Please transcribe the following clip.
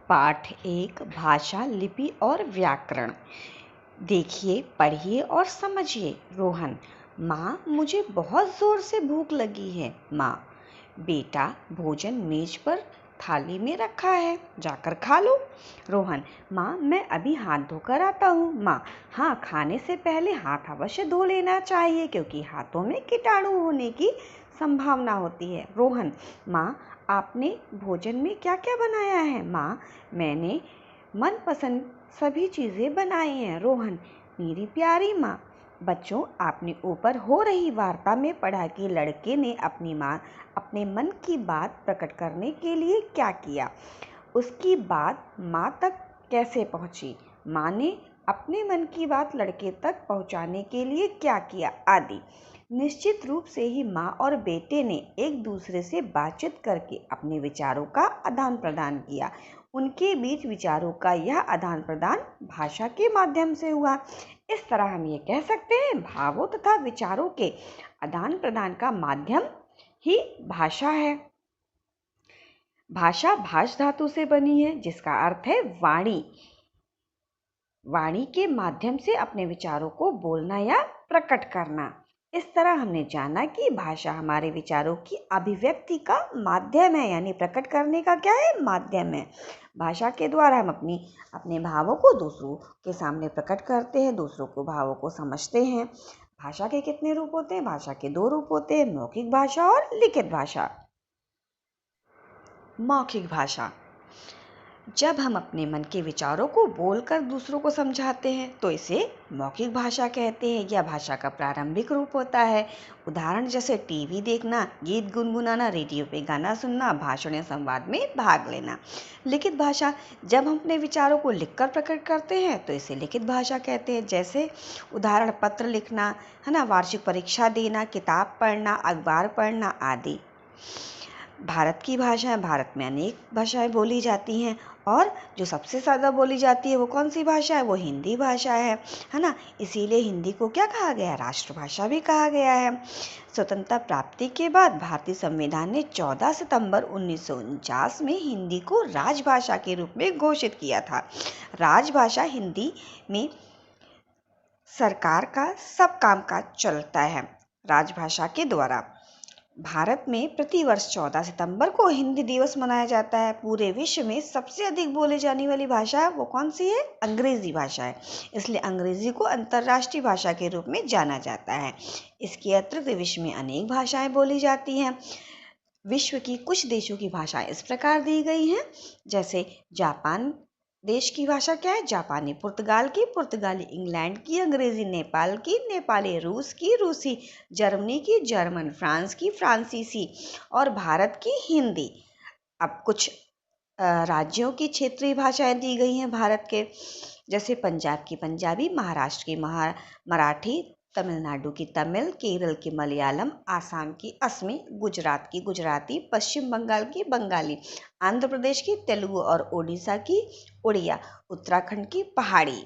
पाठ 1 भाषा, लिपि और व्याकरण। देखिए, पढ़िए और समझिए। रोहन: माँ, मुझे बहुत जोर से भूख लगी है। माँ: बेटा, भोजन मेज पर थाली में रखा है, जाकर खा लो। रोहन: माँ, मैं अभी हाथ धोकर आता हूँ। माँ: हाँ, खाने से पहले हाथ अवश्य धो लेना चाहिए क्योंकि हाथों में कीटाणु होने की संभावना होती है। रोहन: माँ, आपने भोजन में क्या क्या बनाया है? माँ: मैंने मनपसंद सभी चीज़ें बनाई हैं। रोहन: मेरी प्यारी माँ। बच्चों, आपने ऊपर हो रही वार्ता में पढ़ा कि लड़के ने अपनी माँ अपने मन की बात प्रकट करने के लिए क्या किया, उसकी बात माँ तक कैसे पहुँची, माँ ने अपने मन की बात लड़के तक पहुँचाने के लिए क्या किया आदि। निश्चित रूप से ही माँ और बेटे ने एक दूसरे से बातचीत करके अपने विचारों का आदान प्रदान किया। उनके बीच विचारों का यह आदान प्रदान भाषा के माध्यम से हुआ। इस तरह हम ये कह सकते हैं, भावों तथा विचारों के आदान प्रदान का माध्यम ही भाषा है। भाषा भाष धातु से बनी है, जिसका अर्थ है वाणी। वाणी के माध्यम से अपने विचारों को बोलना या प्रकट करना। इस तरह हमने जाना कि भाषा हमारे विचारों की अभिव्यक्ति का माध्यम है, यानी प्रकट करने का क्या है, माध्यम है। भाषा के द्वारा हम अपने भावों को दूसरों के सामने प्रकट करते हैं, दूसरों को भावों को समझते हैं। भाषा के कितने रूप होते हैं? भाषा के 2 रूप होते हैं, मौखिक भाषा और लिखित भाषा। मौखिक भाषा: जब हम अपने मन के विचारों को बोलकर दूसरों को समझाते हैं तो इसे मौखिक भाषा कहते हैं। यह भाषा का प्रारंभिक रूप होता है। उदाहरण जैसे टीवी देखना, गीत गुनगुनाना, रेडियो पे गाना सुनना, भाषण या संवाद में भाग लेना। लिखित भाषा: जब हम अपने विचारों को लिखकर प्रकट करते हैं तो इसे लिखित भाषा कहते हैं। जैसे उदाहरण पत्र लिखना, है ना, वार्षिक परीक्षा देना, किताब पढ़ना, अखबार पढ़ना आदि। भारत की भाषा, भारत में अनेक भाषाएं बोली जाती हैं और जो सबसे ज़्यादा बोली जाती है वो कौन सी भाषा है? वो हिंदी भाषा है ना। इसीलिए हिंदी को क्या कहा गया है? राष्ट्रभाषा भी कहा गया है। स्वतंत्रता प्राप्ति के बाद भारतीय संविधान ने 14 सितंबर 1949 में हिंदी को राजभाषा के रूप में घोषित किया था। राजभाषा हिंदी में सरकार का सब कामकाज चलता है राजभाषा के द्वारा। भारत में प्रतिवर्ष 14 सितंबर को हिंदी दिवस मनाया जाता है। पूरे विश्व में सबसे अधिक बोली जाने वाली भाषा वो कौन सी है? अंग्रेजी भाषा है। इसलिए अंग्रेजी को अंतर्राष्ट्रीय भाषा के रूप में जाना जाता है। इसके अतिरिक्त विश्व में अनेक भाषाएं बोली जाती हैं। विश्व की कुछ देशों की भाषाएं इस प्रकार दी गई हैं, जैसे जापान देश की भाषा क्या है? जापानी। पुर्तगाल की पुर्तगाली। इंग्लैंड की अंग्रेजी। नेपाल की नेपाली। रूस की रूसी। जर्मनी की जर्मन। फ्रांस की फ्रांसीसी और भारत की हिंदी। अब कुछ राज्यों की क्षेत्रीय भाषाएं दी गई हैं भारत के, जैसे पंजाब की पंजाबी, महाराष्ट्र की मराठी, तमिलनाडु की तमिल, केरल की मलयालम, आसाम की असमी, गुजरात की गुजराती, पश्चिम बंगाल की बंगाली, आंध्र प्रदेश की तेलुगु और ओडिशा की उड़िया, उत्तराखंड की पहाड़ी।